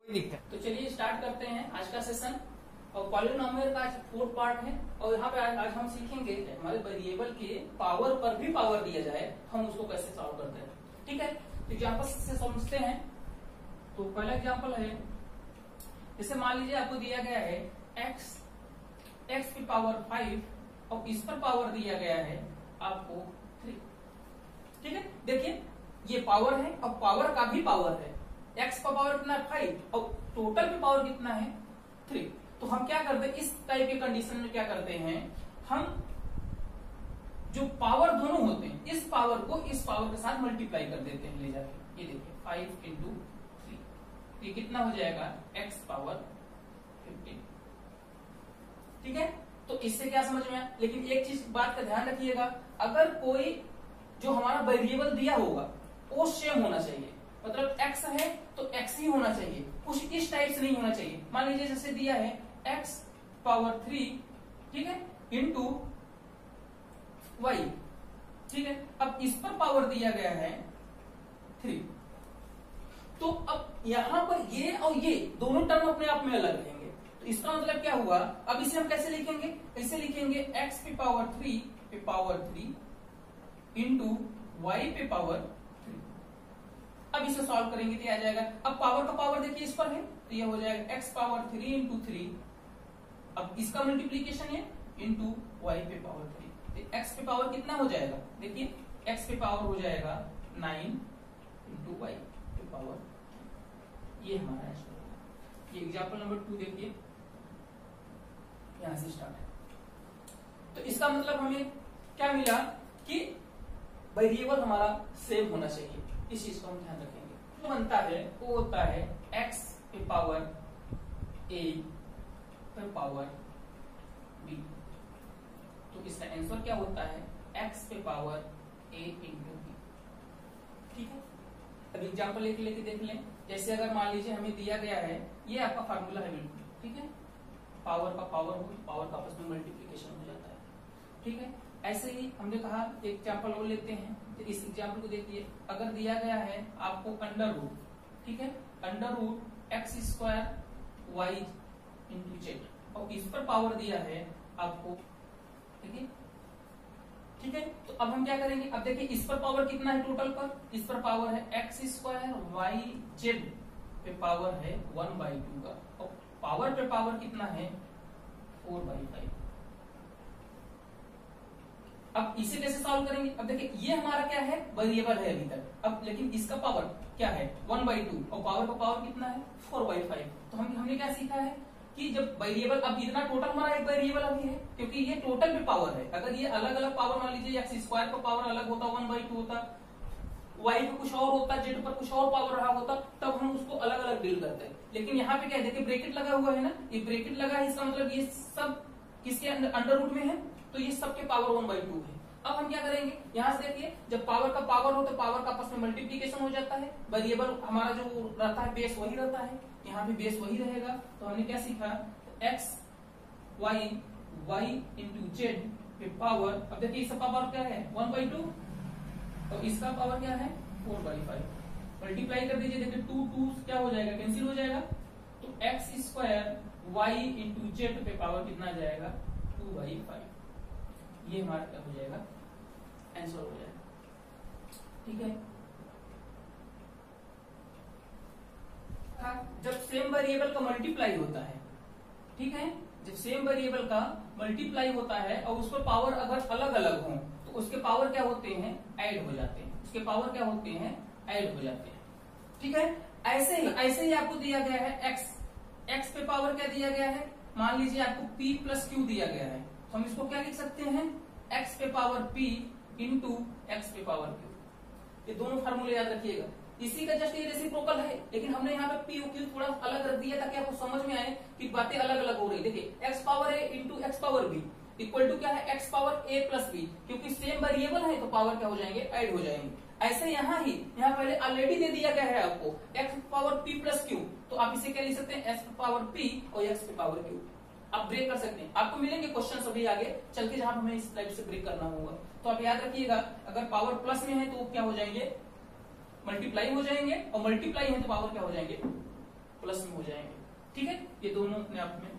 तो चलिए स्टार्ट करते हैं आज का सेशन। और पॉलिनोमियल का आज 4th पार्ट है और यहाँ पे आज हम सीखेंगे हमारे वेरिएबल के पावर पर भी पावर दिया जाए हम उसको कैसे सॉल्व करते हैं। ठीक है, तो एग्जाम्पल से समझते हैं। तो पहला एग्जाम्पल है, जैसे मान लीजिए आपको दिया गया है x की पावर 5 और इस पर पावर दिया गया है आपको 3। ठीक है, देखिए ये पावर है और पावर का भी पावर है। x का पावर कितना है 5 और टोटल पे पावर कितना है 3। तो हम क्या करते हैं, इस टाइप के कंडीशन में क्या करते हैं, हम जो पावर दोनों होते हैं इस पावर को इस पावर के साथ मल्टीप्लाई कर देते हैं ले जाके। ये देखिए 5 इंटू 3, ये कितना हो जाएगा x पावर 15। ठीक है, तो इससे क्या समझ में आया। लेकिन एक चीज बात का ध्यान रखिएगा, अगर कोई जो हमारा वेरिएबल दिया होगा वो सेम होना चाहिए, मतलब x है तो x ही होना चाहिए, कुछ इस टाइप से नहीं होना चाहिए। मान लीजिए जैसे दिया है x पावर 3, ठीक है, इंटू y। ठीक है, अब इस पर पावर दिया गया है 3। तो अब यहां पर ये और ये दोनों टर्म अपने आप में अलग रहेंगे। तो इसका मतलब क्या हुआ, अब इसे हम कैसे लिखेंगे, ऐसे लिखेंगे x पे पावर 3 इंटू y पे पावर 3। अब इसे सॉल्व करेंगे तो आ जाएगा। अब पावर का पावर देखिए इस पर है तो ये हो जाएगा x पावर 3 इंटू 3। अब इसका मल्टीप्लीकेशन है इंटू y पे पावर 3। तो x पे पावर कितना हो जाएगा, देखिए x पे पावर हो जाएगा 9 इंटू y पे पावर। ये हमारा आंसर होगा। ये एग्जाम्पल नंबर 2 देखिए, यहां से स्टार्ट है। तो इसका मतलब हमें क्या मिला कि वेरिएबल हमारा सेम होना चाहिए, इस चीज को हम ध्यान रखेंगे। जो बनता है वो होता है x पे पावर a पे पावर b। तो इसका आंसर क्या होता है x पे पावर a इंटू b। ठीक है, अब एग्जाम्पल लेके देख लें। जैसे अगर मान लीजिए हमें दिया गया है, ये आपका फार्मूला है बिल्कुल, ठीक है, पावर का पावर हो, पावर का आपस में मल्टीप्लीकेशन हो जाता है। ठीक है, ऐसे ही हमने कहा एक एग्जाम्पल और लेते हैं। तो इस एग्जाम्पल को देखिए, अगर दिया गया है आपको अंडर रूट, ठीक है, under root x square y into z और इस पर पावर दिया है आपको, ठीक है। ठीक है, तो अब हम क्या करेंगे, अब देखिए इस पर पावर कितना है टोटल पर, इस पर पावर है एक्स स्क्वायर वाई जेड पे पावर है 1/2 का और पावर पे पावर कितना है 4/5। अब इसे कैसे सॉल्व करेंगे, अब देखिए ये हमारा क्या है वेरिएबल है अभी तक। अब लेकिन इसका पावर क्या है 1/2 और पावर का पावर कितना है 4/5। तो हमने क्या सीखा है कि जब वेरिएबल, अब इतना टोटल हमारा एक वेरिएबल अभी है क्योंकि ये टोटल पे पावर है। अगर ये अलग अलग पावर मान लीजिए एक्स स्क्वायर का पावर अलग होता 1/2 होता, वाई पे कुछ और होता, जेड पर कुछ और पावर रहा होता, तब हम उसको अलग अलग डील करते हैं। लेकिन यहाँ पे क्या है, देखिए ब्रैकेट लगा हुआ है ना, ये ब्रैकेट लगा है, इसका मतलब ये सब किसके अंडर रूट में है, तो ये सबके पावर 1/2 है। अब हम क्या करेंगे, यहां से देखिए जब पावर का पावर हो तो पावर का आपस में मल्टीप्लीकेशन हो जाता है। वेरिएबल हमारा जो रहता है बेस वही रहता है, यहाँ भी बेस वही रहेगा। तो हमने क्या सीखा, एक्स वाई इंटू जेड पे पावर, अब देखिए इसका पावर क्या है 1/2 और इसका पावर क्या है 4/5। मल्टीप्लाई कर दीजिए, देखिए 2 क्या हो जाएगा, कैंसिल हो जाएगा। तो x square y into z पे पावर कितना आ जाएगा 2/5। ये हमारा क्या हो जाएगा आंसर हो जाएगा। ठीक है, जब सेम वेरिएबल का मल्टीप्लाई होता है, ठीक है, जब सेम वेरिएबल का मल्टीप्लाई होता है और उस पर पावर अगर अलग अलग हो तो उसके पावर क्या होते हैं ऐड हो जाते हैं, उसके पावर क्या होते हैं ऐड हो जाते हैं। ठीक है, ऐसे ही आपको दिया गया है एक्स पे पावर क्या दिया गया है, मान लीजिए आपको p प्लस क्यू दिया गया है, तो हम इसको क्या लिख सकते हैं x पे पावर p इंटू एक्स पे पावर q। ये दोनों फार्मूले याद रखिएगा, इसी का जस्ट ये रेसिप्रोकल है, लेकिन हमने यहाँ पे p और q थोड़ा अलग रख दिया ताकि आपको समझ में आए कि बातें अलग अलग हो रही। देखिए x power a into x power b equal to क्या है x power a plus b, क्योंकि सेम वेरिएबल है तो पावर क्या हो जाएंगे ऐड हो जाएंगे। ऐसे यहाँ पहले ऑलरेडी दे दिया गया है आपको x power p plus q, तो आप इसे क्या लिख सकते हैं x पावर p और x पावर q। आप ब्रेक कर सकते हैं, आपको मिलेंगे क्वेश्चन अभी आगे चल के जहां हमें इस टाइप से ब्रेक करना होगा। तो आप याद रखिएगा, अगर पावर प्लस में है तो क्या हो जाएंगे मल्टीप्लाई हो जाएंगे और मल्टीप्लाई है तो पावर क्या हो जाएंगे प्लस में हो जाएंगे। ठीक है, ये दोनों अपने आप में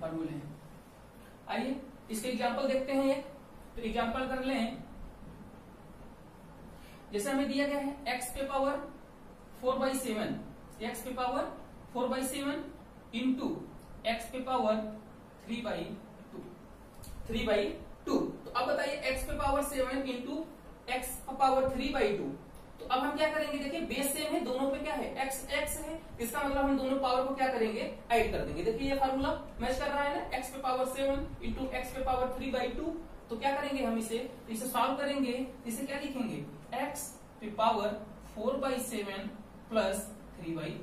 फॉर्मूले हैं। आइए इसके एग्जाम्पल देखते हैं। ये तो एग्जाम्पल कर लें, जैसे हमें दिया गया है x पे पावर 4/7, x पे पावर 4/7 इंटू x पे पावर 3/2। तो अब बताइए x पे पावर 7 इंटू x पे पावर 3/2। तो अब हम क्या करेंगे, देखिए बेस सेम है, दोनों पे क्या है x है, इसका मतलब हम दोनों पावर को क्या करेंगे, ऐड कर देंगे। देखिए ये फार्मूला मैच कर रहा है ना, x पे पावर 7 इंटू x पे पावर 3/2। तो क्या करेंगे हम इसे सॉल्व करेंगे, इसे क्या लिखेंगे, x पे पावर 4/7 प्लस 3/2।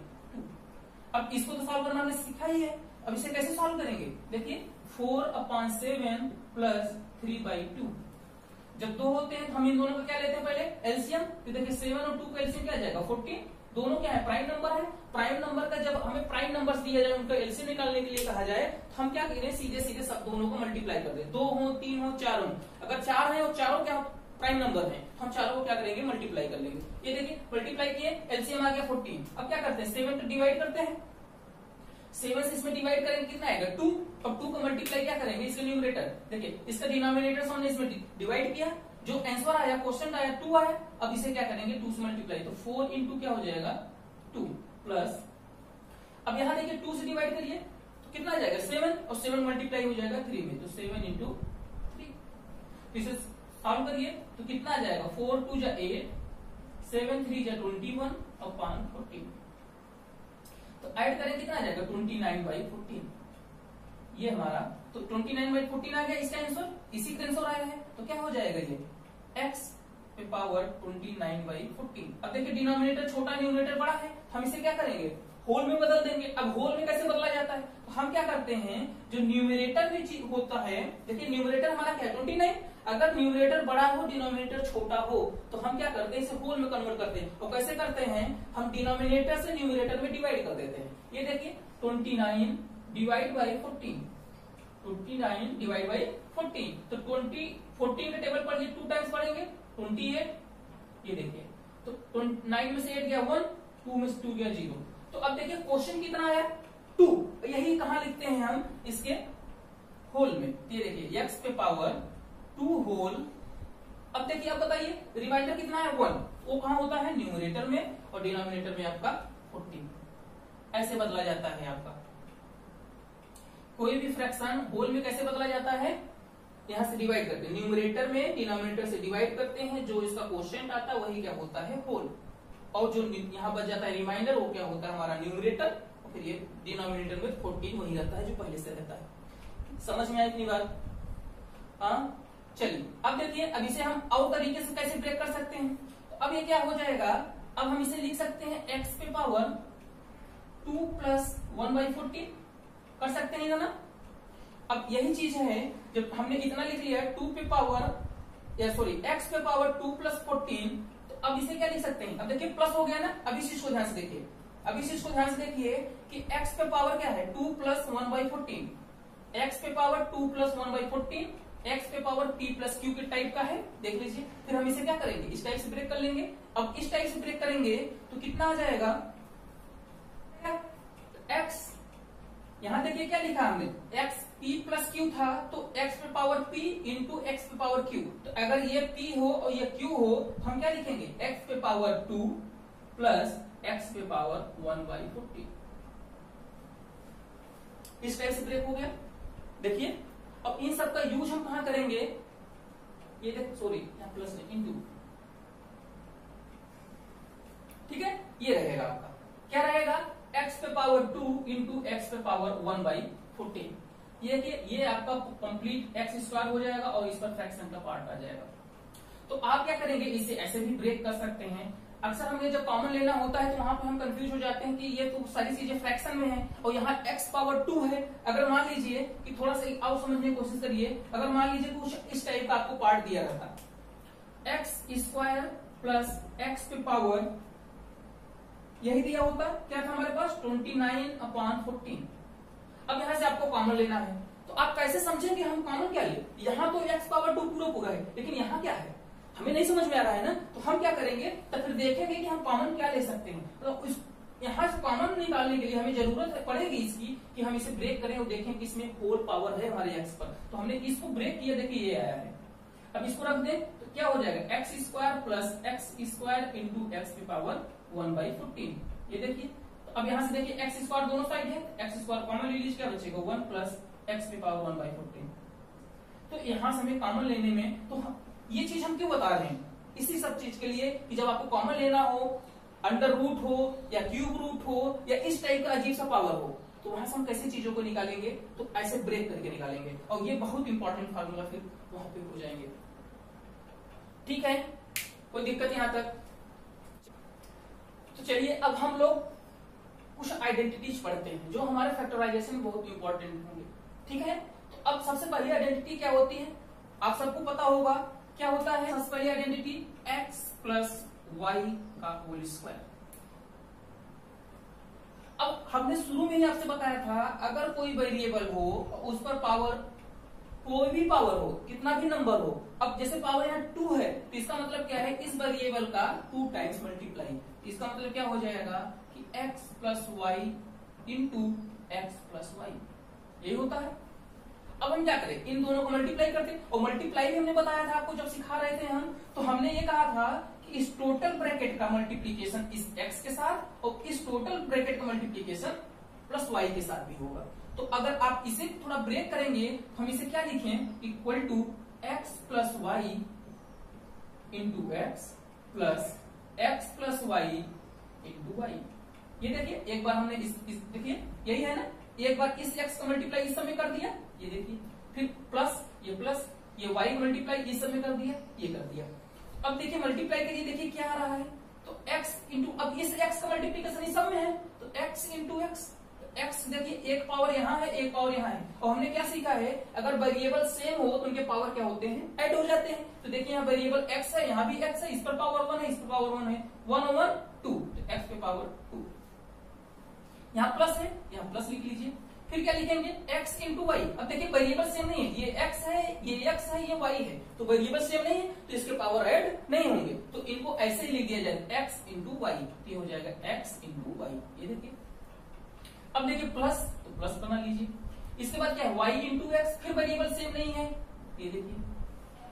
अब इसको तो सॉल्व करना हमने सीखा ही है, अब इसे कैसे सॉल्व करेंगे, देखिए 4/7 प्लस 3/2। जब दो होते हैं तो हम इन दोनों का क्या लेते हैं, पहले एलसीएम। तो देखिए 7 और 2 का एलसीएम क्या जाएगा, 14। दोनों क्या है, प्राइम नंबर है। प्राइम नंबर का जब हमें प्राइम नंबर्स दिया जाए, उनका एलसीएम निकालने के लिए कहा जाए, तो हम क्या करें, सीधे सीधे सब दोनों को मल्टीप्लाई कर दें। 2 हो, 3 हो, 4 हो। अगर 4 है और चारों क्या प्राइम नंबर है, हम चारों को क्या करेंगे, मल्टीप्लाई कर लेंगे। ये देखिए मल्टीप्लाई किए, एलसीएम आ गया 14। अब क्या करते हैं, 7 को डिवाइड करते हैं। 7 से इसमें डिवाइड करेंगे, कितना आएगा 2। अब 2 को मल्टीप्लाई क्या करेंगे, इसका न्यूमरेटर, देखिए इसका डिनोमिनेटर हमने इसमें डिवाइड किया, जो आंसर आया, क्वेश्चन आया 2 आया। अब इसे क्या करेंगे, 2 से मल्टीप्लाई, तो 4 इंटू क्या हो जाएगा 2 प्लस, अब यहां देखिए 2 से डिवाइड करिए तो कितना आ जाएगा 7, और 7 मल्टीप्लाई हो जाएगा 3 में, तो 7 इंटू 3। इसे सॉल्व करिए तो कितना आ जाएगा, 4 2 जा 8, 7 3 जा 21 अपॉन 14। तो ऐड करें कितना आ जाएगा, 29/14। ये हमारा तो 29/14 आ गया इसका आंसर, इसी का आंसर आया है। तो क्या हो जाएगा, ये x पे पावर 29/14। अब देखिए डिनोमिनेटर छोटा, न्यूमरेटर बड़ा है, हम इसे क्या करेंगे, होल में बदल देंगे। अब होल में कैसे बदला जाता है, तो हम क्या करते हैं, जो न्यूमरेटर में चीज होता है, देखिए न्यूमरेटर हमारा क्या है 29। अगर न्यूमरेटर बड़ा हो, डिनोमिनेटर छोटा हो, तो हम क्या करते हैं, इसे होल में कन्वर्ट करते हैं। और कैसे करते हैं, हम डिनोमिनेटर से न्यूमरेटर में डिवाइड कर देते हैं। ये देखिए 29 डिवाइड बाई 14, 29 डिवाइड बाई 14। तो 14 के टेबल पर ये 2 टाइम्स पढ़ेंगे, 28। ये देखिए तो 9 में से 8 गया 1, 2 में से 2 गया 0। तो अब देखिए क्वेश्चन कितना आया 2, यही कहां लिखते हैं हम, इसके होल में। ये देखिए x पे पावर 2 होल। अब देखिए, अब बताइए रिमाइंडर कितना है 1, वो कहां होता है, न्यूमरेटर में, और डिनोमिनेटर में आपका 14। ऐसे बदला जाता है आपका कोई भी फ्रैक्शन होल में। कैसे बदला जाता है, यहां से डिवाइड करते हैं, न्यूमरेटर में डिनोमिनेटर से डिवाइड करते हैं, जो इसका क्वोशिएंट आता है वही क्या होता है होल, और जो यहाँ बच जाता है रिमाइंडर, वो क्या होता है हमारा न्यूमरेटर, और फिर ये डिनोमिनेटर में 14 वही रहता है जो पहले से रहता है। समझ में आई इतनी बात, हाँ। चलिए अब देखिए, अब इसे हम और तरीके से कैसे ब्रेक कर सकते हैं। तो अब ये क्या हो जाएगा, अब हम इसे लिख सकते हैं x पे पावर 2 प्लस 1/14 कर सकते हैं ना। अब यही चीज है, जब हमने इतना लिख लिया 2 पे पावर, या सॉरी x पे पावर 2 प्लस 14, तो अब इसे क्या लिख सकते हैं, अब देखिए प्लस हो गया ना। अब इस चीज को ध्यान से देखिए, अब इस चीज को ध्यान से देखिए कि x पे पावर क्या है 2 प्लस 1/14, x पे पावर 2 प्लस 1/14, x पे पावर p प्लस q के टाइप का है, देख लीजिए। फिर हम इसे क्या करेंगे, इस टाइप से ब्रेक कर लेंगे। अब इस टाइप से ब्रेक करेंगे तो कितना आ जाएगा, x, यहां देखिए क्या लिखा हमने, x p प्लस q था, तो x पे पावर p इंटू x पे पावर q। तो अगर ये p हो और ये q हो, तो हम क्या लिखेंगे, x पे पावर 2 प्लस x पे पावर 1/14। इस टाइप से ब्रेक हो गया। देखिए अब इन सब का यूज हम कहां करेंगे, ये देख, सॉरी यहाँ प्लस नहीं, इंटू, ठीक है। ये रहेगा आपका, क्या रहेगा, x पे पावर 2 इंटू x पे पावर 1/14। ये आपका कंप्लीट x स्क्वायर हो जाएगा, और इस पर फ्रैक्शन का पार्ट आ जाएगा। तो आप क्या करेंगे, इसे ऐसे भी ब्रेक कर सकते हैं। अक्सर हमें जब कॉमन लेना होता है तो वहां पे हम कंफ्यूज हो जाते हैं कि ये तो सारी चीजें फ्रैक्शन में है, और यहाँ x पावर 2 है। अगर मान लीजिए कि थोड़ा सा और समझने की कोशिश करिए, अगर मान लीजिए कुछ इस टाइप का आपको पार्ट दिया रहता, x स्क्वायर प्लस x पे पावर, यही दिया होता, क्या था हमारे पास 29/14। अब यहां से आपको कॉमन लेना है, तो आप कैसे समझेंगे हम कॉमन क्या ले, यहाँ तो x पावर 2 पूरा है, लेकिन यहाँ क्या है हमें नहीं समझ में आ रहा है ना। तो हम क्या करेंगे, तो फिर देखेंगे कि हम कॉमन क्या ले सकते हैं। तो यहाँ से कॉमन निकालने के लिए हमें जरूरत पड़ेगी इसकी कि हम इसे ब्रेक करें और देखें कि इसमें होल पावर है हमारे एक्स पर। तो हमने इसको ब्रेक किया, देखिए ये आया है। अब इसको रख दें तो क्या हो जाएगा, x square plus x square into x की पावर 1/14। ये देखिए, तो अब यहाँ से देखिए एक्स स्क्वायर दोनों साइड है, एक्स स्क्वायर कॉमन ले लीजिए, क्या बचेगा 1 प्लस एक्स की पावर 1/14। तो यहाँ से हमें कॉमन लेने में, तो ये चीज हम क्यों बता रहे हैं, इसी सब चीज के लिए कि जब आपको कॉमन लेना हो, अंडर रूट हो या क्यूब रूट हो या इस टाइप का अजीब सा पावर हो, तो वहां से हम कैसे चीजों को निकालेंगे, तो ऐसे ब्रेक करके निकालेंगे। और ये बहुत इंपॉर्टेंट फार्मूला फिर वहां पे हो जाएंगे। ठीक है, कोई दिक्कत यहां तक? तो चलिए अब हम लोग कुछ आइडेंटिटीज पढ़ते हैं जो हमारे फैक्टराइजेशन में बहुत इंपॉर्टेंट होंगे। ठीक है, तो अब सबसे पहली आइडेंटिटी क्या होती है, आप सबको पता होगा क्या होता है। सबसे पहली आइडेंटिटी x प्लस वाई का होल स्क्वायर। अब हमने शुरू में ही आपसे बताया था, अगर कोई वेरिएबल हो उस पर पावर, कोई भी पावर हो, कितना भी नंबर हो, अब जैसे पावर यहाँ 2 है तो इसका मतलब क्या है, इस वेरिएबल का 2 टाइम्स मल्टीप्लाई। इसका मतलब क्या हो जाएगा कि x plus Y into x plus y, यही होता है। अब हम क्या करें, इन दोनों को मल्टीप्लाई करते, और मल्टीप्लाई भी हमने बताया था आपको जब सिखा रहे थे हम, तो हमने ये कहा था कि इस टोटल ब्रैकेट का मल्टीप्लीकेशन इस x के साथ और इस टोटल ब्रैकेट का मल्टीप्लीकेशन प्लस y के साथ भी होगा। तो अगर आप इसे थोड़ा ब्रेक करेंगे तो हम इसे क्या लिखें, equal to x plus Y into x plus Y into y. ये देखिए एक बार हमने इस देखिए यही है ना, एक बार इस x का मल्टीप्लाई इस सब में कर दिया, ये देखिए, फिर प्लस ये y मल्टीप्लाई इस सब में कर दिया, ये कर दिया। अब देखिए मल्टीप्लाई करिए, देखिए क्या आ रहा है, तो x इंटू, अब इस x का मल्टीप्लीकेशन इस सब में है तो x इंटू एक्स, x देखिए एक पावर यहाँ है एक पावर यहाँ है। और हमने क्या सीखा है, अगर वेरिएबल सेम हो तो उनके पावर क्या होते हैं, ऐड हो जाते हैं। तो देखिए यहाँ वेरिएबल x है, यहाँ भी x है, इस पर पावर 1 है, इस पर पावर 1 है, 1/2, तो x पे पावर 2। यहाँ प्लस है, यहाँ प्लस लिख लीजिए, फिर क्या लिखेंगे x इंटू वाई। अब देखिए वेरिएबल सेम नहीं है, ये x है, ये y है, तो वेरिएबल सेम नहीं है तो इसके पावर ऐड नहीं होंगे, तो इनको ऐसे ही लिख दिया जाए x इंटू वाई, ये हो जाएगा x इंटू वाई। ये देखिए, अब देखिए प्लस, तो प्लस बना लीजिए, इसके बाद क्या है y इंटू एक्स, फिर वेरिएबल सेम नहीं है, ये देखिए।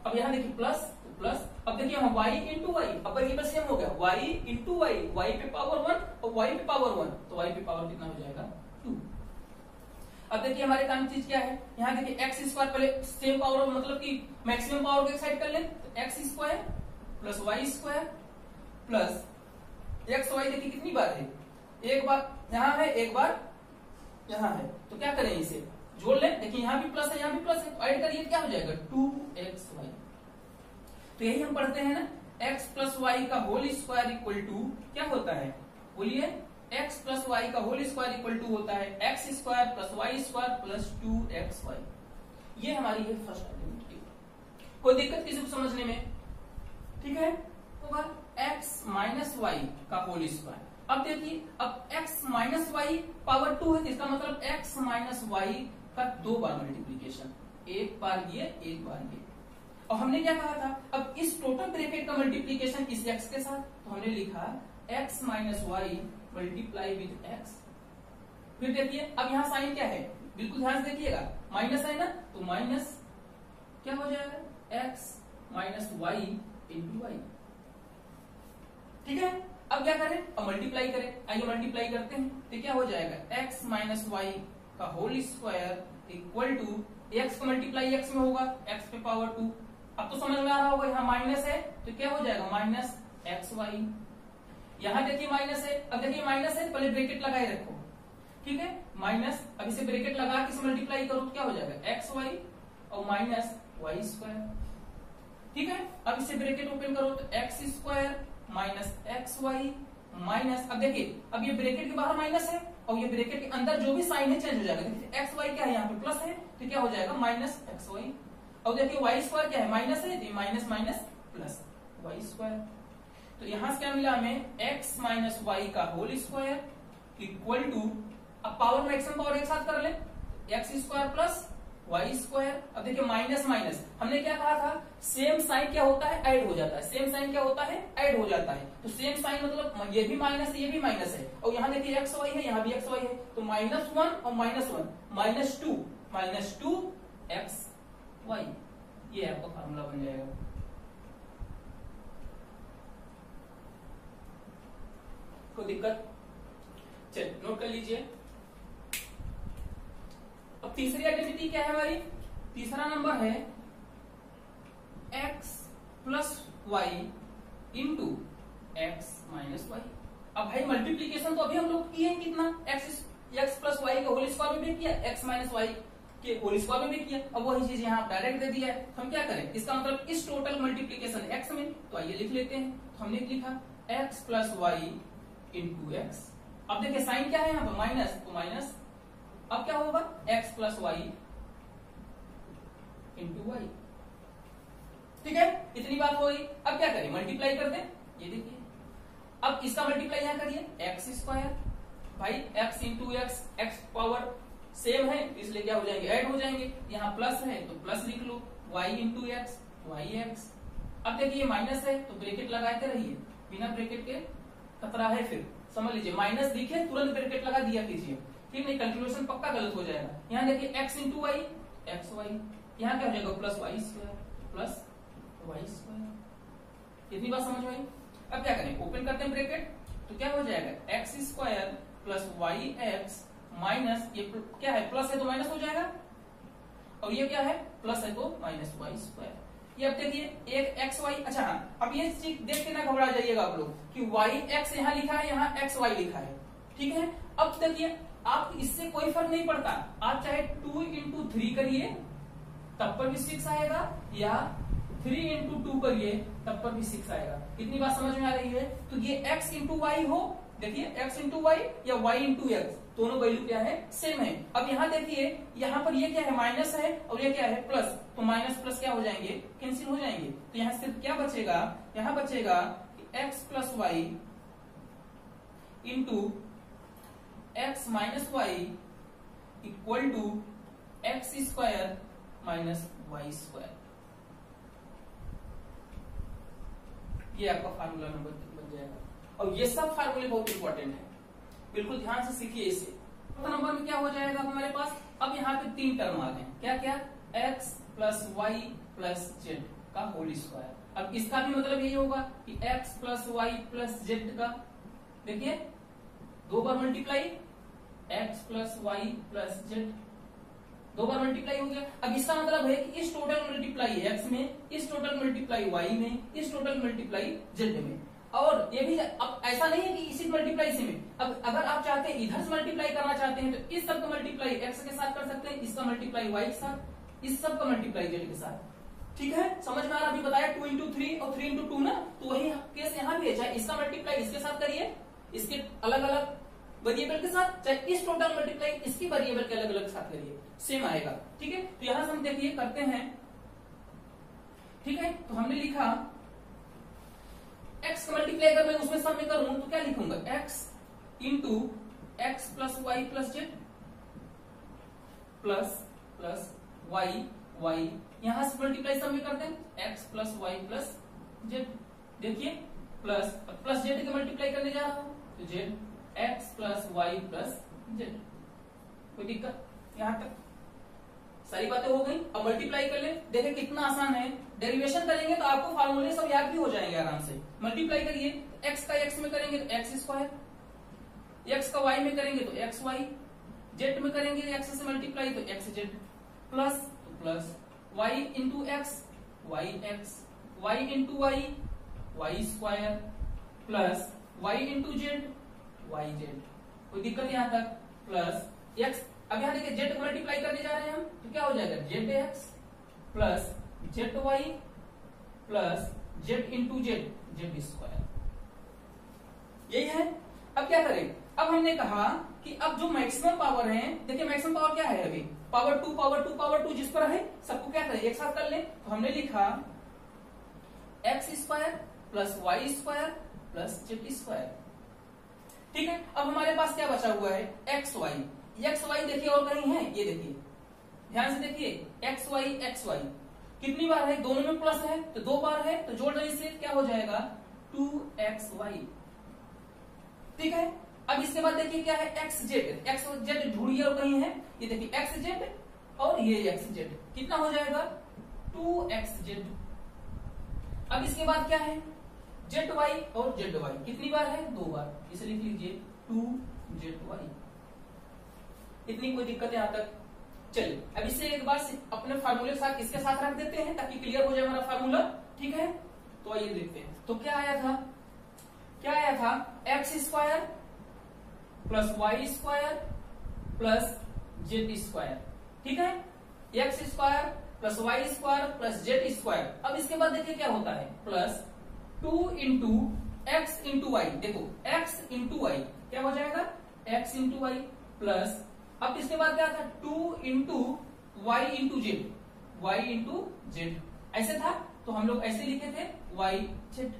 अब यहाँ देखिए प्लस, तो प्लस, अब देखिए यहाँ y इंटू वाई, अब वेरिएबल सेम हो गया, y इंटू वाई, y पे पावर 1 और y पे पावर 1, तो y पे पावर कितना हो जाएगा 2। अब देखिए हमारे काम की चीज क्या है, यहाँ देखिए एक्स स्क्वायर, पहले सेम पावर मतलब कि मैक्सिमम पावर को एक साइड कर लें, तो x square plus Y square plus x y, देखिए कितनी बार है, एक बार यहाँ है एक बार यहाँ है, तो क्या करें इसे जोड़ लें, देखिए यहाँ भी प्लस है यहाँ भी प्लस है, तो ऐड करिए क्या हो जाएगा 2xy। तो यही हम पढ़ते हैं ना, x प्लस वाई का होल स्क्वायर इक्वल टू क्या होता है, बोलिए, x प्लस वाई का होल स्क्वायर इक्वल टू होता है x square plus Y square plus 2xy। ये हमारी है फर्स्ट आइडेंटिटी। कोई दिक्कत किसी को समझने में? ठीक है, होगा x माइनस वाई का होल स्क्वायर। अब देखिए, अब x माइनस वाई पावर 2 है, इसका मतलब x माइनस वाई का 2 बार मल्टीप्लीकेशन, एक बार ये एक बार ये। और हमने क्या कहा था, अब इस टोटल ब्रैकेट का मल्टीप्लीकेशन इस x के साथ, तो हमने लिखा x minus y multiply with x। फिर देखिए अब यहाँ साइन क्या है, बिल्कुल ध्यान से देखिएगा, माइनस है ना, तो माइनस क्या हो जाएगा x minus y into y. ठीक है, अब क्या करें, अब मल्टीप्लाई करें, आइए मल्टीप्लाई करते हैं, तो क्या हो जाएगा x माइनस वाई का whole square equal to, x का मल्टीप्लाई x में होगा, x पे पावर 2। अब तो समझ में आ रहा होगा, यहाँ माइनस है तो क्या हो जाएगा माइनस एक्स वाई, यहाँ देखिए माइनस है, अब देखिए माइनस है, पहले ब्रैकेट लगाए रखो, ठीक है, माइनस, अब इसे ब्रैकेट लगा के इसे मल्टीप्लाई करो तो क्या हो जाएगा एक्स वाई और माइनस वाई स्क्वायर। ठीक है, अब इसे ब्रैकेट ओपन करो तो x square minus x y minus, अब देखिए अब ये ब्रैकेट के बाहर माइनस है और ये ब्रैकेट के अंदर जो भी साइन है चेंज हो जाएगा। देखिए एक्स वाई क्या है, यहाँ पे प्लस है तो क्या हो जाएगा माइनस एक्स वाई, और देखिए वाई स्क्वायर क्या है, माइनस है तो minus minus plus Y square. तो यहां से क्या मिला हमें, x माइनस वाई का होल स्क्वायर इक्वल टू, अब पावर मैक्सिमम पावर एक साथ कर ले, x square plus Y square. अब देखिए माइनस माइनस, हमने क्या कहा था, सेम साइन क्या होता है, ऐड हो जाता है। सेम साइन क्या होता है, ऐड हो जाता है। तो सेम साइन मतलब ये भी माइनस है, ये भी माइनस है, और यहाँ देखिए एक्स वाई है, यहाँ भी एक्स वाई है, तो -1 और -1 -2 एक्स वाई, ये आपका फार्मूला बन जाएगा। कोई दिक्कत? चलिए नोट कर लीजिए। अब तीसरी आइडेंटिटी क्या है हमारी, तीसरा नंबर है x plus Y into x minus y. अब भाई मल्टीप्लीकेशन तो अभी हम लोग किए हैं कितना, x प्लस वाई का होल स्क्वायर में भी किया, x माइनस वाई के होल स्क्वायर में भी किया। अब वही चीज यहाँ डायरेक्ट दे दिया है, तो हम क्या करें, इसका मतलब इस टोटल मल्टीप्लीकेशन x में, तो आइए लिख लेते हैं। तो हमने लिखा x plus Y into x. अब देखिए साइन क्या है यहाँ पर, माइनस, तो माइनस। अब क्या होगा, x plus Y into y. ठीक है, इतनी बात हो गई। अब क्या करें, मल्टीप्लाई कर दें। ये देखिए, अब इसका मल्टीप्लाई यहाँ करिए, एक्स स्क्वायर, भाई x into x, x power same है इसलिए क्या हो जाएंगे, ऐड हो जाएंगे। यहाँ प्लस है तो प्लस लिख लो, y into x, y x. अब देखिए माइनस है तो ब्रैकेट लगाते रहिए, बिना ब्रैकेट के खतरा है, फिर समझ लीजिए माइनस दिखे तुरंत ब्रैकेट लगा दिया कीजिए, ठीक नहीं, कैलकुलेशन पक्का गलत हो जाएगा। यहाँ देखिए x into y, x y, यहाँ क्या हो जाएगा, plus Y square, plus Y square. इतनी बात समझ में आई। अब क्या करें, ओपन करते हैं ब्रैकेट, तो क्या हो जाएगा, x square plus y x minus, ये क्या है, प्लस है तो माइनस हो जाएगा, और ये क्या है, प्लस है तो माइनस वाई स्क्वायर। ये अब देखिए एक एक्स वाई, अच्छा हाँ, अब ये चीज देख के ना घबरा जाइएगा आप लोग कि वाई एक्स यहाँ लिखा है, यहाँ एक्स वाई लिखा है, ठीक है। अब देखिए आप इससे कोई फर्क नहीं पड़ता, आप चाहे 2 इंटू 3 करिए तब पर भी 6 आएगा, या 3 इंटू 2 करिए तब पर भी 6 आएगा। इतनी बात समझ में आ रही है। तो ये x इंटू वाई हो, देखिए x इंटू वाई या y इंटू एक्स, दोनों वैल्यू क्या है, सेम है। अब यहाँ देखिए, यहाँ पर ये क्या है, माइनस है, और ये क्या है, प्लस, तो माइनस प्लस क्या हो जाएंगे, कैंसिल हो जाएंगे। तो यहाँ सिर्फ क्या बचेगा, यहाँ बचेगा x plus Y into x minus y equal to x square minus y square. ये आपका फार्मूला नंबर बन जाएगा, और ये सब फार्मूले बहुत इंपॉर्टेंट है, बिल्कुल ध्यान से सीखिए इसे। तो नंबर में क्या हो जाएगा हमारे पास, अब यहाँ पे 3 टर्म आ गए, क्या क्या, x plus Y plus Z का होल स्क्वायर। अब इसका भी मतलब यही होगा कि x plus Y plus Z का, देखिए 2 बार multiply, x plus Y plus Z 2 बार मल्टीप्लाई हो गया। अब इसका मतलब है कि इस टोटल मल्टीप्लाई x में, इस टोटल मल्टीप्लाई y में, इस टोटल मल्टीप्लाई z में। और ये भी अब ऐसा नहीं है कि इसी मल्टीप्लाई इसी में, अब अगर आप चाहते हैं इधर से मल्टीप्लाई करना चाहते हैं तो इस सब का मल्टीप्लाई x के साथ कर सकते हैं, इसका मल्टीप्लाई y के साथ, इस सब का मल्टीप्लाई z के साथ। ठीक है, समझ में आ रहा, अभी बताया 2 इंटू 3 और 3 इंटू 2 ना, तो वही केस यहाँ भी है, चाहे इसका मल्टीप्लाई इसके साथ करिए, इसके अलग अलग वेरिएबल के साथ, चाहे इस टोटल मल्टीप्लाई इसकी वेरिएबल के अलग अलग साथ करिए, सेम आएगा। ठीक है, तो यहां से हम देखिए करते हैं, ठीक है। तो हमने लिखा x का मल्टीप्लाई अगर मैं उसमें सब में करूं तो क्या लिखूंगा, x into x plus Y plus z plus plus y y, यहां से मल्टीप्लाई सब में करते हैं, x plus Y plus z, देखिए प्लस प्लस जेड के मल्टीप्लाई करने जा रहा हूं, तो z x plus Y plus z. कोई दिक्कत, यहां तक सारी बातें हो गई। अब मल्टीप्लाई कर ले, देखिए कितना आसान है, डेरिवेशन करेंगे तो आपको फार्मूले सब याद भी हो जाएंगे आराम से। मल्टीप्लाई करिए, x का x में करेंगे तो एक्स स्क्वायर, x का y में करेंगे तो एक्स वाई, जेड में करेंगे x से मल्टीप्लाई तो एक्स जेड, प्लस तो plus y into x y x, y into y y square, plus y into z y z. कोई दिक्कत यहाँ तक, प्लस x, अब यहाँ देखिए जेड मल्टीप्लाई करने जा रहे हैं हम, तो क्या हो जाएगा, z x plus z y plus z into z, z square, यही है। अब क्या करें, अब हमने कहा कि अब जो मैक्सिमम पावर है, देखिए मैक्सिमम पावर क्या है, अभी पावर 2 पावर 2 पावर 2 जिस पर है सबको क्या करें, एक साथ कर लें। तो हमने लिखा x square plus Y square plus Z square. ठीक है, अब हमारे पास क्या बचा हुआ है, एक्स वाई, एक्स वाई देखिए और कहीं है, ये देखिए ध्यान से देखिए एक्स वाई कितनी बार है, दोनों में प्लस है तो 2 बार है, तो जोड़ रही से क्या हो जाएगा 2xy। ठीक है, अब इसके बाद देखिए क्या है एक्स जेड ढूंढिए और कहीं है, ये देखिए एक्स जेड और ये एक्स जेड कितना हो जाएगा 2xz। अब इसके बाद क्या है जेड वाई और जेड वाई कितनी बार है 2 बार, इसे लिख लीजिए 2zy। इतनी कोई दिक्कत है यहां तक। चलिए अब इसे एक बार अपने फार्मूले के साथ इसके साथ रख देते हैं ताकि क्लियर हो जाए हमारा फार्मूला। ठीक है, तो आइए देखते हैं। तो क्या आया था x square plus Y square plus Z square. ठीक है, x square plus Y square plus Z square. अब इसके बाद देखिए क्या होता है plus 2 into x into y. देखो एक्स इंटू वाई क्या हो जाएगा एक्स इंटू वाई प्लस, अब इसके बाद क्या था 2 इंटू वाई इंटू जेड, ऐसे था तो हम लोग ऐसे लिखे थे वाई जेड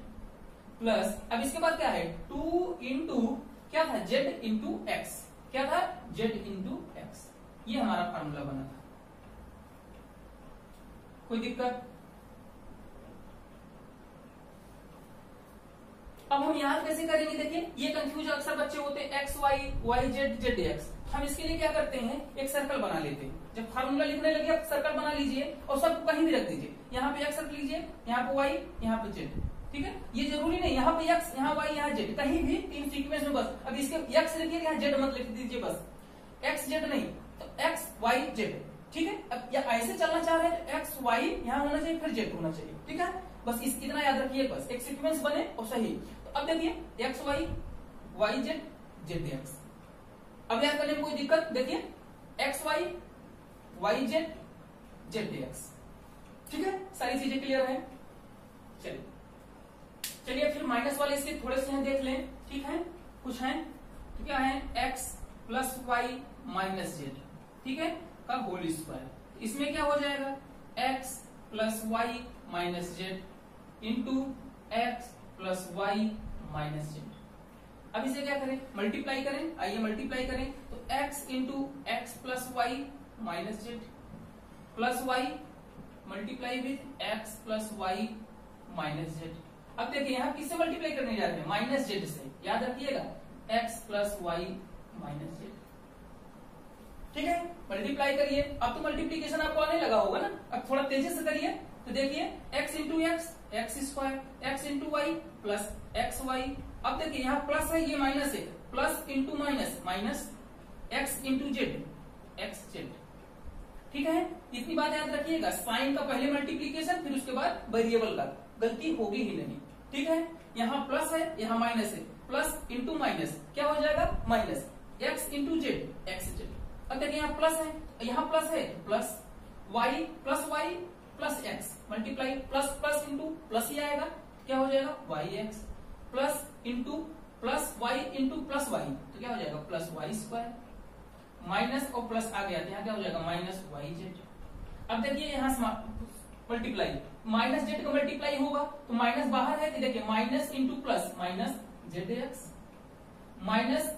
प्लस, अब इसके बाद क्या है 2 इंटू क्या था जेड इंटू एक्स, क्या था जेड इंटू एक्स। ये हमारा फार्मूला बना था। कोई दिक्कत? अब हम यहां कैसे करेंगे, देखिए ये कंफ्यूज अक्सर बच्चे होते हैं x y z z x. हम इसके लिए क्या करते हैं एक सर्कल बना लेते हैं। जब फार्मूला लिखने लगे आप सर्कल बना लीजिए और सब कहीं भी रख दीजिए, यहाँ पे एक्स रख लीजिए, यहाँ पे वाई, यहाँ पे जेड। ठीक है, ये जरूरी नहीं यहाँ पे एक्स यहाँ वाई यहाँ जेड, कहीं भी 3 सीक्वेंस में बस। अब इसके एक्स लिखिए यहाँ जेड मत लिख दीजिए, बस एक्स जेड नहीं तो एक्स वाई जेड। ठीक है, अब या ऐसे चलना चाह रहे हैं तो एक्स वाई यहाँ होना चाहिए फिर जेड होना चाहिए। ठीक है, बस इतना याद रखिए, बस एक सीक्वेंस बने और सही। तो अब देखिए x y z z x. अब याद करने में कोई दिक्कत, देखिए x y z z x. ठीक है, सारी चीजें क्लियर है। चलिए फिर माइनस वाले इसके थोड़े से हैं देख लें। ठीक है, कुछ हैं तो क्या है x plus Y minus z, ठीक है, का होल स्क्वायर। इसमें क्या हो जाएगा x plus Y minus z into x plus Y minus z. अब इसे क्या करें मल्टीप्लाई करें, आइए मल्टीप्लाई करें तो x into x plus Y minus z plus y multiply with x plus Y minus z. अब देखिए यहाँ किससे मल्टीप्लाई करने जा रहे हैं माइनस जेड से, याद रखिएगा x plus Y minus z. ठीक है, मल्टीप्लाई करिए। अब तो मल्टीप्लीकेशन आपको आने लगा होगा ना, अब थोड़ा तेजी से करिए तो देखिए x into x square, x into y plus x y. अब देखिए यहाँ प्लस है ये माइनस है, plus into minus x into Z x z. ठीक है, इतनी बात याद रखिएगा, साइन का पहले मल्टीप्लीकेशन फिर उसके बाद वेरिएबल का, गलती होगी ही नहीं। ठीक है, यहाँ प्लस है यहाँ माइनस है, प्लस इंटू माइनस क्या हो जाएगा minus x into Z x Z. अब देखिए यहाँ प्लस है यहाँ प्लस है, plus Y plus X multiply plus into plus ही आएगा, क्या हो जाएगा Y X plus into plus Y into plus Y तो क्या हो जाएगा प्लस वाई स्क्वायर, माइनस और प्लस आ गया तो यहाँ क्या हो जाएगा माइनस वाई जेड। अब देखिए यहाँ मल्टीप्लाई माइनस जेड का मल्टीप्लाई होगा तो माइनस बाहर है तो देखिए minus into plus minus z x minus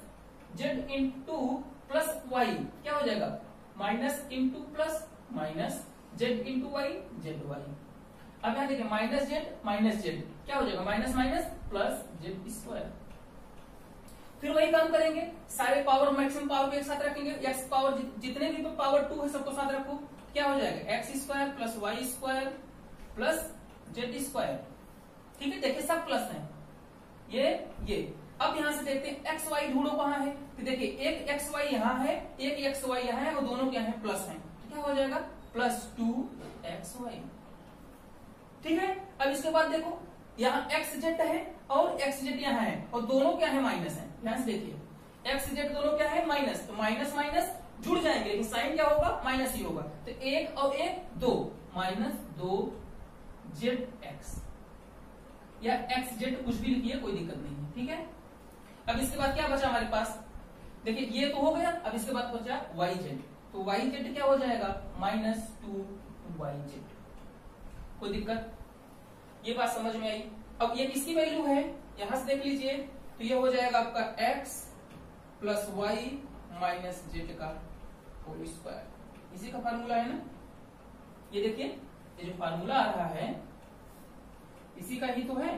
z into plus y क्या हो जाएगा minus into plus minus z into y z y. अब यहाँ देखिए माइनस जेड क्या हो जाएगा minus minus plus Z square. फिर वही काम करेंगे, सारे पावर मैक्सिमम पावर को एक साथ रखेंगे, एक्स पावर जितने भी पावर 2 है सबको साथ रखो, क्या हो जाएगा x square plus Y square plus Z square. ठीक है, देखिए सब प्लस है ये। अब यहां से देखते हैं एक्स वाई ढूंढो कहां है, तो देखिए एक एक्स वाई यहाँ है एक एक्स वाई यहाँ है और दोनों क्या है प्लस है, तो क्या हो जाएगा प्लस 2xy। ठीक है, अब इसके बाद देखो यहाँ एक्स जेड है और एक्स जेड यहाँ है और दोनों क्या है माइनस है। ध्यान से देखिए एक्स जेड दोनों क्या है माइनस, तो माइनस माइनस जुड़ जाएंगे लेकिन साइन क्या होगा माइनस ही होगा, तो एक और एक 2 माइनस 2 जेड एक्स या एक्स जेड कुछ भी लिखिए कोई दिक्कत नहीं है। ठीक है, अब इसके बाद क्या बचा हमारे पास, देखिए ये तो हो गया, अब इसके बाद बचा वाई जेड, तो वाई जेड क्या हो जाएगा माइनस 2 वाई जेड। कोई दिक्कत, ये बात समझ में आई। अब ये किसकी वैल्यू है यहां से देख लीजिए, तो ये हो जाएगा आपका x plus Y minus Z का होल स्क्वायर, इसी का फार्मूला है ना, ये देखिए ये जो फार्मूला आ रहा है इसी का ही तो है।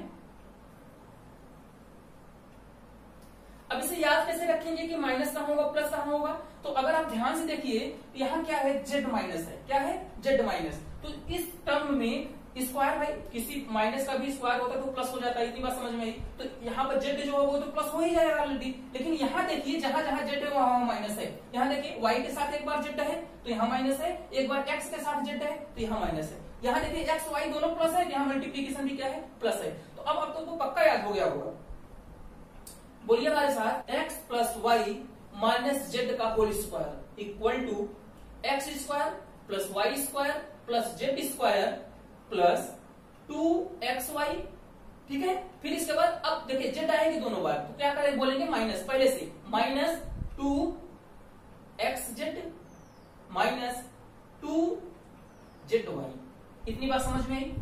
अब इसे याद कैसे रखेंगे कि माइनस कहां होगा प्लस कहां होगा? तो अगर आप ध्यान से देखिए तो यहाँ क्या है, जेड माइनस है। क्या है? Z minus. तो इस टर्म में स्क्वायर, भाई किसी माइनस का भी स्क्वायर होता है तो प्लस हो जाता है, इतनी बात समझ में आई। तो यहाँ पर जेड जो होगा तो प्लस हो ही जाएगा ऑलरेडी। लेकिन यहाँ देखिए जहां जहां जेड है वहां माइनस है। यहाँ देखिए वाई के साथ एक बार जेड है तो यहाँ माइनस है, एक बार एक्स के साथ जेड है तो यहाँ माइनस है। यहाँ देखिए एक्स वाई दोनों प्लस है, यहाँ मल्टीप्लीकेशन भी क्या है, प्लस है। तो अब आपको तो पक्का याद हो गया होगा, बोलिए हमारे साथ, X plus Y minus Z का whole square equal to x square plus Y square plus Z square plus 2xy। ठीक है, फिर इसके बाद अब देखिए जेड आएगी दोनों बार तो क्या करें, बोलेंगे माइनस, पहले से माइनस 2xz माइनस 2zy। इतनी बात समझ में आई।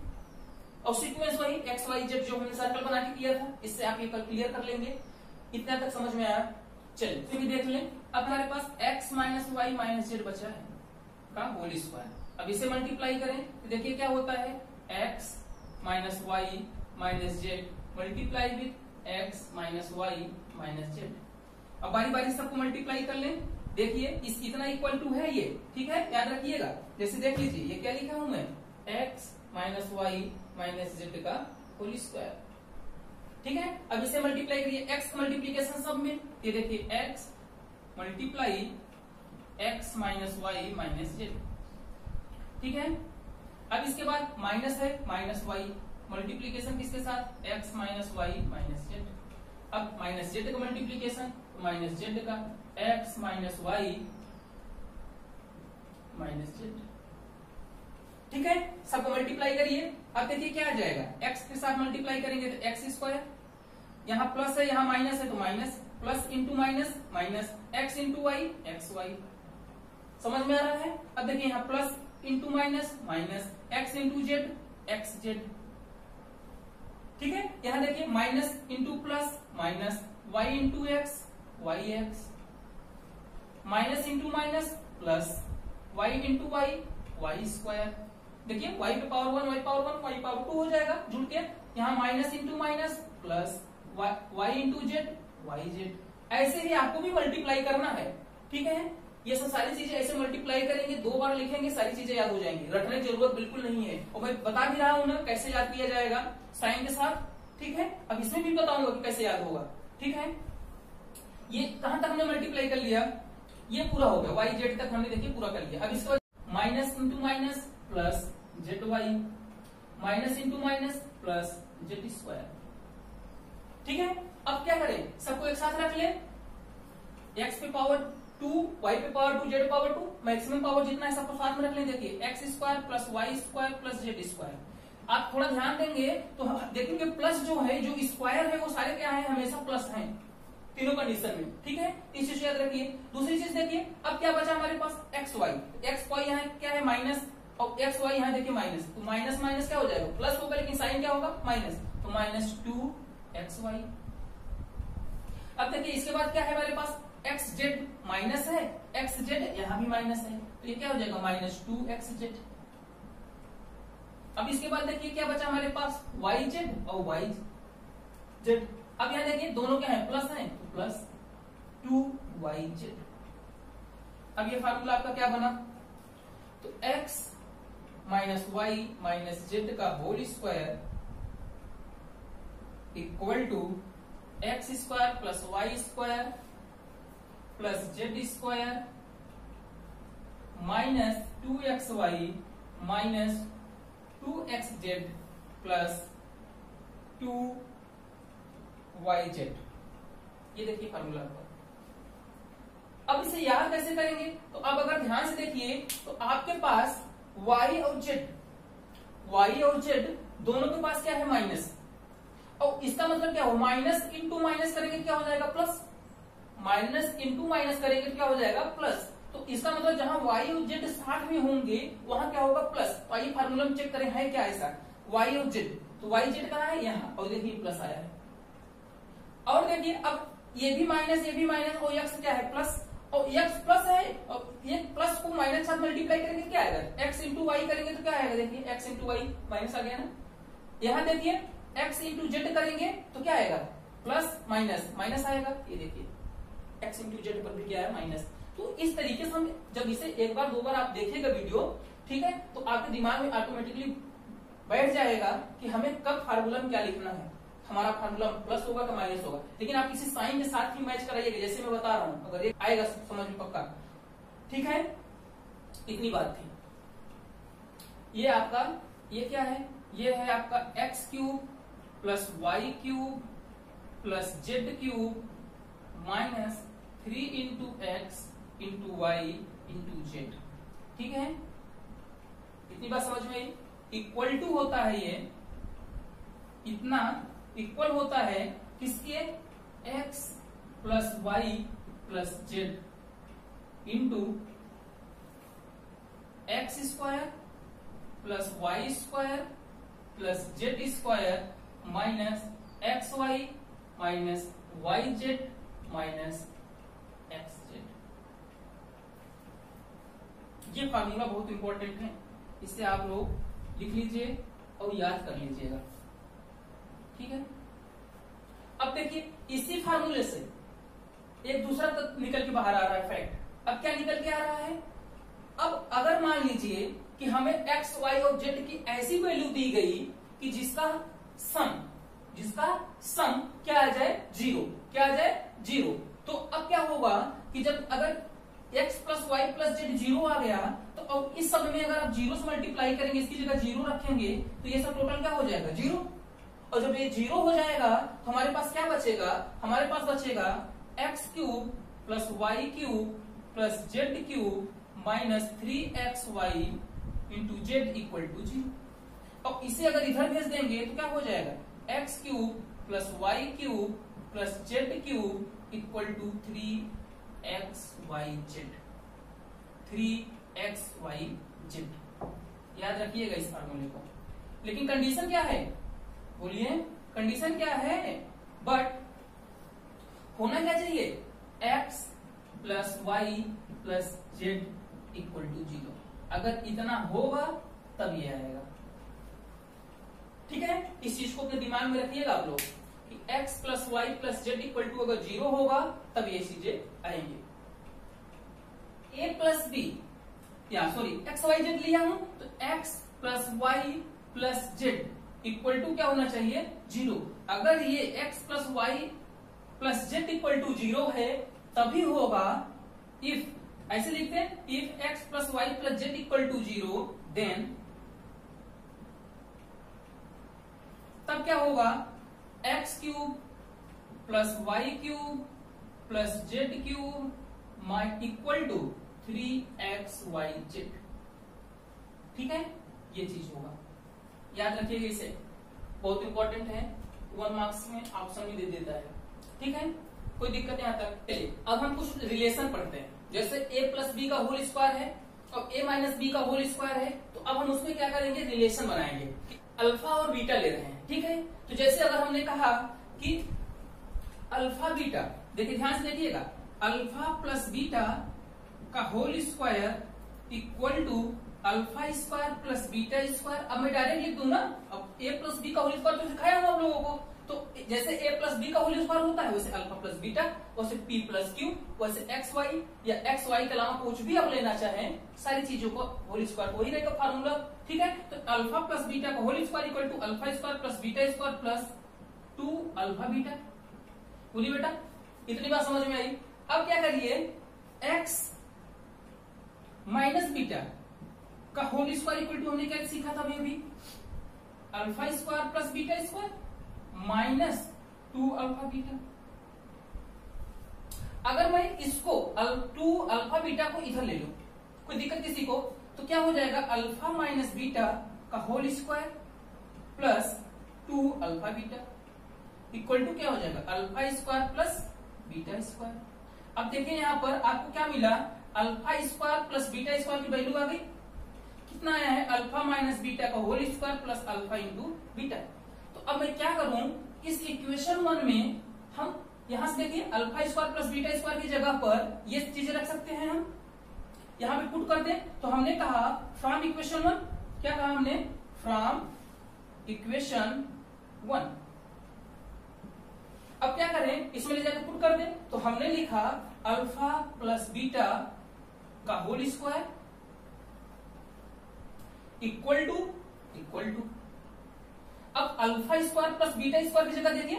और सीक्वेंस वही एक्स वाई जेड जो हमने सर्कल बना के किया था, इससे आप ये क्लियर कर लेंगे। इतना तक समझ में आया? चलिए फिर भी देख लें। अब हमारे पास x minus Y minus z बचा है का होल स्क्वायर। अब इसे मल्टीप्लाई करें तो देखिए क्या होता है, x minus Y minus z multiply with x minus Y minus z. अब बारी बारी सबको मल्टीप्लाई कर लें। देखिए इस इतना इक्वल टू है ये, ठीक है, याद रखिएगा। जैसे देख लीजिए ये क्या लिखा हूं मैं, x minus Y minus Z का होल स्क्वायर। ठीक है, अब इसे मल्टीप्लाई करिए, x मल्टीप्लीकेशन सब में, ये देखिए x multiply x minus Y minus z. ठीक है, अब इसके बाद माइनस है, माइनस वाई मल्टीप्लीकेशन किसके साथ, x minus Y minus z. अब माइनस जेड का मल्टीप्लीकेशन तो माइनस जेड का x minus Y minus z. ठीक है, सबको मल्टीप्लाई करिए। अब देखिए क्या आ जाएगा, x के साथ मल्टीप्लाई करेंगे तो एक्स स्क्वायर, यहाँ प्लस है यहाँ माइनस है तो minus, plus into minus minus, x into y x y. समझ में आ रहा है? अब देखिए यहाँ plus into minus minus, x into Z x z. ठीक है, यहाँ देखिए minus into plus minus, y into x y x, minus into minus plus, Y into y y square. देखिए y पे power 1 y power 1 y power 2 हो जाएगा जुड़ के। यहाँ minus into minus plus, y into z y z. ऐसे ही आपको भी मल्टीप्लाई करना है। ठीक है, ये सब सारी चीजें ऐसे मल्टीप्लाई करेंगे, 2 बार लिखेंगे, सारी चीजें याद हो जाएंगी, रटने की जरूरत बिल्कुल नहीं है। और मैं बता भी रहा हूं ना कैसे याद किया जाएगा, साइन के साथ। ठीक है, अब इसमें भी बताऊंगा कि कैसे याद होगा। ठीक है, ये कहां तक हमने मल्टीप्लाई कर लिया, ये पूरा हो गया, वाई जेड तक हमने देखिए पूरा कर लिया। अब इसके बाद minus into minus plus z y, minus into minus plus Z square. ठीक है, अब क्या करें, सबको एक साथ रख ले, x पे पावर 2 y पे power 2 z power 2, maximum power जितना है सबको साथ में रख लें। देखिए x square plus Y square plus Z square. आप थोड़ा ध्यान देंगे तो देखेंगे प्लस जो है, जो स्क्वायर है वो सारे क्या है, हमेशा प्लस हैं तीनों कंडीशन में। ठीक है, इस चीज याद रखिए। दूसरी चीज देखिए, अब क्या बचा हमारे पास, एक्स वाई यहाँ क्या है माइनस, और एक्स वाई यहाँ देखिए माइनस, तो माइनस माइनस क्या हो जाएगा, प्लस होगा, लेकिन साइन क्या होगा माइनस, तो माइनस 2xy। अब देखिए इसके बाद क्या है हमारे पास, एक्स जेड माइनस है, एक्स जेड यहाँ भी माइनस है, तो ये क्या हो जाएगा माइनस 2xz। अब इसके बाद देखिए क्या बचा हमारे पास, वाई जेड और वाई जेड। अब यहाँ देखिए दोनों क्या है, प्लस है, तो प्लस 2yz। अब ये फार्मूला आपका क्या बना, तो x minus Y minus Z का whole square equal to x square plus Y square plus Z square minus 2xy minus 2xz plus 2yz। ये देखिए फार्मूला पर। अब इसे याद कैसे करेंगे, तो अब अगर ध्यान से देखिए तो आपके पास y और z दोनों के पास क्या है माइनस, और इसका मतलब क्या हो, माइनस इंटू माइनस करेंगे क्या हो जाएगा प्लस, माइनस इंटू माइनस करेंगे क्या हो जाएगा प्लस। तो इसका मतलब जहां y और z साथ में होंगे वहां क्या होगा प्लस। तो आइए फार्मूला में चेक करें है क्या ऐसा, y और z, तो y z कहां है यहाँ, और देखिए प्लस आया है। और देखिए अब ये भी माइनस और x क्या है प्लस, और x प्लस है और ये प्लस को माइनस के साथ मल्टीप्लाई आएगा, x इंटू वाई करेंगे तो क्या आएगा, देखिए x इंटू वाई माइनस आ गया ना। यहाँ देखिए x इंटू जेड करेंगे तो क्या आएगा, प्लस माइनस माइनस आएगा। ये देखिए x इंटू जेड पर भी क्या है, माइनस। तो इस तरीके से हम जब इसे एक बार दो बार आप देखिएगा वीडियो, ठीक है, तो आपके दिमाग में ऑटोमेटिकली बैठ जाएगा कि हमें कब फार्मूला में क्या लिखना है, हमारा फार्मूला प्लस होगा कि माइनस होगा। लेकिन आप किसी साइन के साथ ही मैच कराइएगा, जैसे मैं बता रहा हूं, अगर ये आएगा समझ में पक्का, ठीक है। इतनी बात थी। ये आपका, ये क्या है, ये है आपका x cube plus y cube plus z cube minus 3 into x into y into z, ठीक है। इतनी बात समझ में आई। इक्वल टू होता है ये, इतना इक्वल होता है किसके, x plus Y plus z into x square plus Y square plus Z square minus x y minus y z minus x z. ये फार्मूला बहुत इंपॉर्टेंट है, इसे आप लोग लिख लीजिए और याद कर लीजिएगा, ठीक है। अब देखिए इसी फार्मूले से एक दूसरा तत्व निकल के बाहर आ रहा है, फैक्ट। अब क्या निकल के आ रहा है, अब अगर मान लीजिए कि हमें एक्स वाई और जेड की ऐसी वैल्यू दी गई कि जिसका सम क्या आ जाए, जीरो, क्या आ जाए, जीरो। तो अब क्या होगा कि जब अगर x plus Y plus Z zero आ गया, तो अब इस सब में अगर आप जीरो से मल्टीप्लाई करेंगे, इसकी जगह जीरो रखेंगे, तो ये सब टोटल क्या हो जाएगा, जीरो। और जब ये जीरो हो जाएगा तो हमारे पास क्या बचेगा, हमारे पास बचेगा x cube plus y cube plus z cube minus 3x y into z equal to zero. अब इसे अगर इधर भेज देंगे तो क्या हो जाएगा, x cube plus y cube plus z cube equal to 3x y z, 3x y z. याद रखिएगा इस फार्मूले को। लेकिन कंडीशन क्या है, बोलिए कंडीशन क्या है, बट होना क्या चाहिए, x plus Y plus z equal to zero. अगर इतना होगा तब ये आएगा, ठीक है। इस चीज को अपने दिमाग में रखिएगा आप लोग कि x plus Y plus z equal to अगर जीरो होगा तब ये चीजें आएंगे। a प्लस बी, या सॉरी एक्स वाई जेड लिया हूं, तो x plus Y plus z equal to क्या होना चाहिए, जीरो। अगर ये x plus Y plus z equal to zero है तभी होगा, इफ ऐसे लिखते हैं, if x plus Y plus z equal to zero then, तब क्या होगा, x cube plus y cube plus z cube equal to 3x y z, ठीक है। ये चीज होगा, याद रखिएगा इसे, बहुत इंपॉर्टेंट है, 1 मार्क्स में ऑप्शन भी दे देता है, ठीक है। कोई दिक्कत यहाँ तक। चलिए अब हम कुछ रिलेशन पढ़ते हैं, जैसे a प्लस बी का होल स्क्वायर है और a माइनस बी का होल स्क्वायर है, तो अब हम उसमें क्या करेंगे, रिलेशन बनाएंगे। अल्फा और बीटा ले रहे हैं, ठीक है। तो जैसे अगर हमने कहा कि अल्फा बीटा, देखिए ध्यान से देखिएगा, अल्फा प्लस बीटा का whole square equal to alpha square plus beta square. अब मैं डायरेक्ट लिख दूं ना, अब a प्लस बी का होल स्क्वायर तो सिखाया हूं आप लोगों को, तो जैसे a प्लस बी का होल स्क्वायर होता है वैसे अल्फा प्लस बीटा, वैसे p प्लस क्यू, वैसे एक्स वाई, या एक्स वाई के अलावा कुछ भी आप लेना चाहें, सारी चीजों को होल स्क्वायर वही रहेगा फार्मूला, ठीक है। तो अल्फा प्लस बीटा का whole square equal to alpha square plus beta square plus 2 alpha beta. बोलिए बेटा, इतनी बात समझ में आई। अब क्या करिए, x माइनस बीटा का होल स्क्वायर इक्वल टू, हमने क्या सीखा था अभी, alpha square plus beta square minus 2 alpha beta. अगर मैं इसको 2 अल्फा बीटा को इधर ले लूं, कोई दिक्कत किसी को, तो क्या हो जाएगा, अल्फा माइनस बीटा का whole square plus 2 alpha beta equal to क्या हो जाएगा, alpha square plus beta square. अब देखिए यहाँ पर आपको क्या मिला, alpha square plus beta square की वैल्यू आ गई, कितना आया है, अल्फा माइनस बीटा का whole square plus alpha into beta. तो अब मैं क्या करूं, इस इक्वेशन 1 में हम यहां से देखिए alpha square plus beta square की जगह पर ये चीजें रख सकते हैं हम, यहाँ पे पुट कर दे, तो हमने कहा फ्रॉम इक्वेशन 1, क्या कहा हमने, फ्रॉम इक्वेशन 1। अब क्या करें, इसमें ले जाकर पुट कर दे, तो हमने लिखा अल्फा प्लस बीटा का होल स्क्वायर इक्वल टू अब alpha square plus beta square की जगह देखिए,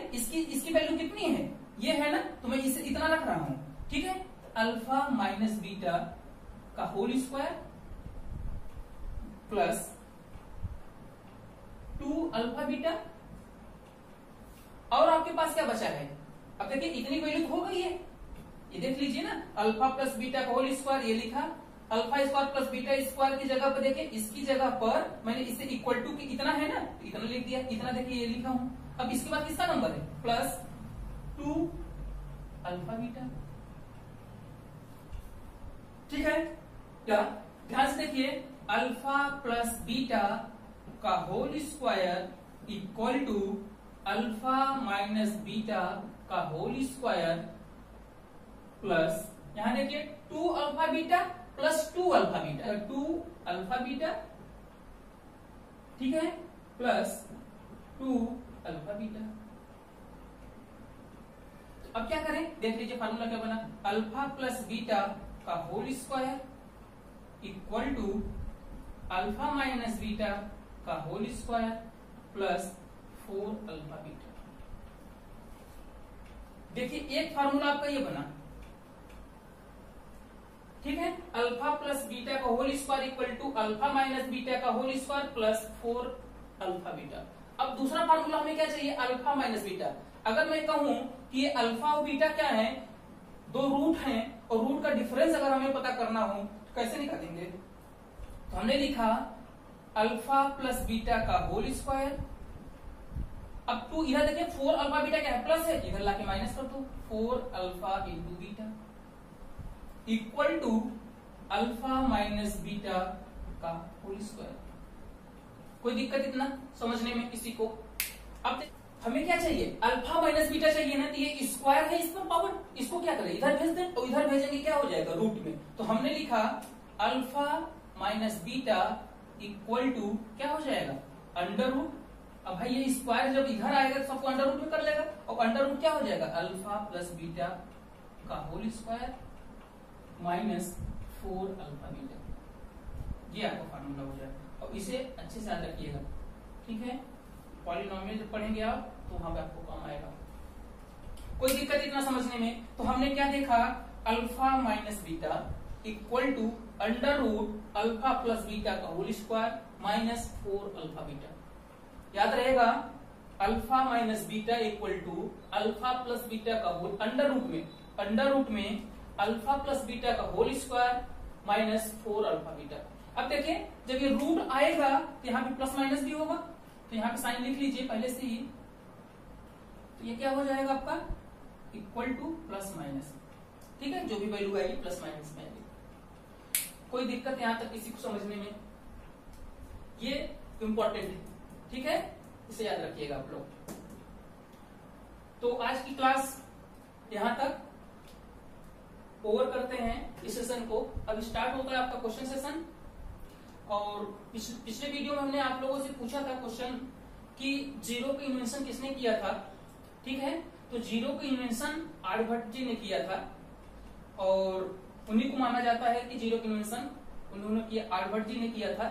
इसकी वैल्यू कितनी है, ये है ना, तो मैं इसे इतना रख रहा हूं, ठीक है। अल्फा माइनस बीटा का whole square plus 2 alpha beta, और आपके पास क्या बचा है, अब देखिए इतनी वैल्यू हो गई है, ये देख लीजिए ना, अल्फा प्लस बीटा का होल स्क्वायर, ये लिखा, alpha square plus beta square की जगह पर देखिए, इसकी जगह पर मैंने इसे इक्वल टू की इतना है ना, तो इतना लिख दिया, इतना देखिए ये लिखा हूं। अब इसके बाद किसका नंबर है, प्लस 2 अल्फा बीटा, ठीक है। क्या, ध्यान से देखिए, अल्फा प्लस बीटा का whole square equal to alpha minus beta का होल स्क्वायर प्लस, यहां देखिए 2 alpha beta plus 2 alpha beta, 2 alpha beta, ठीक है, प्लस 2 अल्फा बीटा। अब क्या करें, देख लीजिए फार्मूला क्या बना, अल्फा प्लस बीटा का whole square equal to alpha minus beta का whole square plus 4 alpha beta. देखिए एक फार्मूला आपका ये बना, ठीक है, अल्फा प्लस बीटा का whole square equal to alpha minus beta का whole square plus 4 alpha beta. अब दूसरा फार्मूला हमें क्या चाहिए, अल्फा माइनस बीटा। अगर मैं कहूं कि ये अल्फा और बीटा क्या है, 2 रूट हैं, और रूट का डिफरेंस अगर हमें पता करना हो तो कैसे निकालेंगे, तो हमने लिखा अल्फा प्लस बीटा का होल स्क्वायर, अब 2 इधर देखिए 4 अल्फा बीटा क्या है, प्लस है, इधर लाके माइनस कर दो, 4 alpha into beta equal to alpha minus beta का होल स्क्वायर। कोई दिक्कत इतना समझने में किसी को? अब हमें क्या चाहिए, अल्फा माइनस बीटा चाहिए ना, तो ये स्क्वायर है, इस पर पावर, इसको क्या करें, इधर भेज दें, तो इधर भेजेंगे क्या हो जाएगा, रूट में, तो हमने लिखा alpha minus beta equal to क्या हो जाएगा, अंडर रूट। अब भाई ये स्क्वायर जब इधर आएगा तो सबको अंडर रूट में कर लेगा, और अंडर रूट क्या हो जाएगा, अल्फा प्लस बीटा का whole square minus 4 alpha beta, ये आपका फार्मूला हो जाएगा। और इसे अच्छे से याद रखिएगा, ठीक है, पॉलिनोमियल जब पढ़ेंगे आप तो वहां पे आपको काम आएगा। कोई दिक्कत इतना समझने में? तो हमने क्या देखा, alpha minus beta equal to under root alpha plus beta का whole square minus 4 alpha beta. याद रहेगा, alpha minus beta equal to alpha plus beta का होल, अंडर रूट में अल्फा प्लस बीटा का whole square minus 4 alpha beta. अब देखिए जब ये रूट आएगा तो यहाँ पे प्लस माइनस भी होगा, तो यहाँ पे साइन लिख लीजिए पहले से ही, तो ये क्या हो जाएगा आपका, इक्वल टू प्लस माइनस, ठीक है, जो भी वैल्यू आएगी प्लस माइनस में आएगी। कोई दिक्कत यहां तक किसी को समझने में? ये इंपॉर्टेंट है, ठीक है, इसे याद रखिएगा आप लोग। तो आज की क्लास यहां तक ओवर करते हैं इस सेशन को। अब स्टार्ट होता है आपका क्वेश्चन सेशन। और पिछले वीडियो में हमने आप लोगों से पूछा था क्वेश्चन कि जीरो का इन्वेंशन किसने किया था, ठीक है, तो जीरो का इन्वेंशन आर्यभट्ट जी ने किया था, और उन्हीं को माना जाता है कि जीरो का इन्वेंशन उन्होंने किया, आर्यभट्ट जी ने किया था।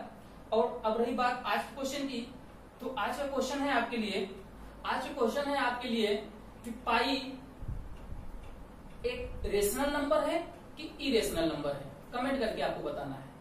और अब रही बात आज के क्वेश्चन की, तो आज का क्वेश्चन है आपके लिए कि पाई एक रेशनल नंबर है कि इरेशनल नंबर है, कमेंट करके आपको बताना है।